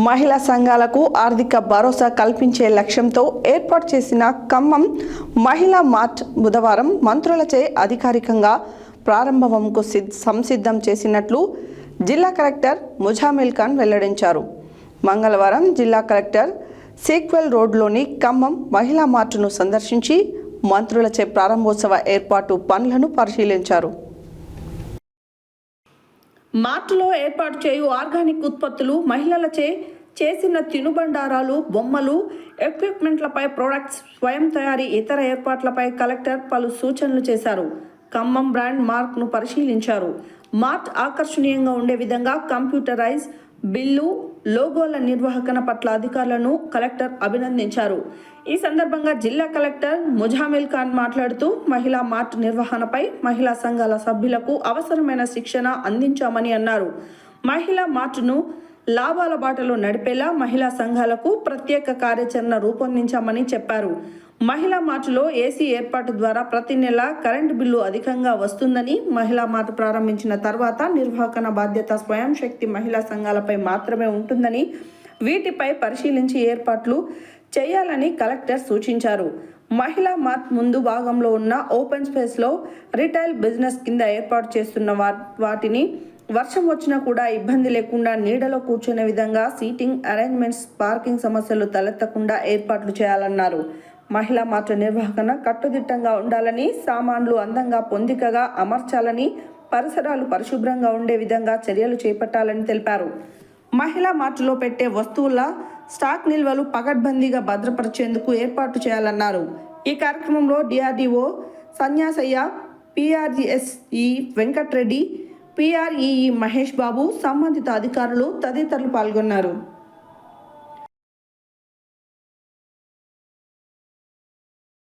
మహిళా సంఘాలకు ఆర్థిక భరోసా కల్పించే లక్ష్యంతో ఏర్పాటు చేసిన ఖమ్మం మహిళా మార్ట్ బుధవారం మంత్రులచే అధికారికంగా ప్రారంభంకు సంసిద్ధం చేసినట్లు జిల్లా కలెక్టర్ ముజామిల్ ఖాన్ వెల్లడించారు. మంగళవారం జిల్లా కలెక్టర్ సీక్వెల్ రోడ్లోని ఖమ్మం మహిళా మార్టును సందర్శించి మంత్రులచే ప్రారంభోత్సవ ఏర్పాటు పనులను పరిశీలించారు. మార్టులో ఏర్పాటు చేయు ఆర్గానిక్ ఉత్పత్తులు, మహిళలచే చేసిన తినుబండారాలు, బొమ్మలు, ఎక్విప్మెంట్లపై ప్రొడక్ట్స్, స్వయం తయారీ ఇతర ఏర్పాట్లపై కలెక్టర్ పలు సూచనలు చేశారు. ఖమ్మం బ్రాండ్ మార్క్ను పరిశీలించారు. మార్ట్ ఆకర్షణీయంగా ఉండే విధంగా కంప్యూటరైజ్ బిల్లు, లోగోల నిర్వహణ పట్ల అధికారులను కలెక్టర్ అభినందించారు. ఈ సందర్భంగా జిల్లా కలెక్టర్ ముజామిల్ ఖాన్ మాట్లాడుతూ మహిళా మార్ట్ నిర్వహణపై మహిళా సంఘాల సభ్యులకు అవసరమైన శిక్షణ అందించామని అన్నారు. మహిళా మార్ట్ను లాభాల బాటలో నడిపేలా మహిళా సంఘాలకు ప్రత్యేక కార్యాచరణ రూపొందించామని చెప్పారు. మహిళా మార్టులో ఏసీ ఏర్పాటు ద్వారా ప్రతి నెల కరెంటు బిల్లు అధికంగా వస్తుందని, మహిళా మార్ట్ ప్రారంభించిన తర్వాత నిర్వహణ బాధ్యత స్వయం శక్తి మహిళా సంఘాలపై మాత్రమే ఉంటుందని, వీటిపై పరిశీలించి ఏర్పాట్లు చేయాలని కలెక్టర్ సూచించారు. మహిళా మార్ట్ ముందు భాగంలో ఉన్న ఓపెన్ స్పేస్లో రిటైల్ బిజినెస్ కింద ఏర్పాటు చేస్తున్న వాటిని వర్షం వచ్చినా కూడా ఇబ్బంది లేకుండా నీడలో కూర్చునే విధంగా సీటింగ్ అరేంజ్మెంట్స్, పార్కింగ్ సమస్యలు తలెత్తకుండా ఏర్పాట్లు చేయాలన్నారు. మహిళా మార్ట్ నిర్వహణ కట్టుదిట్టంగా ఉండాలని, సామాన్లు అందంగా పొందికగా అమర్చాలని, పరిసరాలు పరిశుభ్రంగా ఉండే విధంగా చర్యలు చేపట్టాలని తెలిపారు. మహిళా మార్టులో పెట్టే వస్తువుల స్టాక్ నిల్వలు పకడ్బందీగా భద్రపరిచేందుకు ఏర్పాటు చేయాలన్నారు. ఈ కార్యక్రమంలో డిఆర్డీఓ సన్యాసయ్య, పిఆర్ఎస్ఈ వెంకట్రెడ్డి, పిఆర్ఈఈ మహేష్ బాబు, సంబంధిత అధికారులు తదితరులు పాల్గొన్నారు.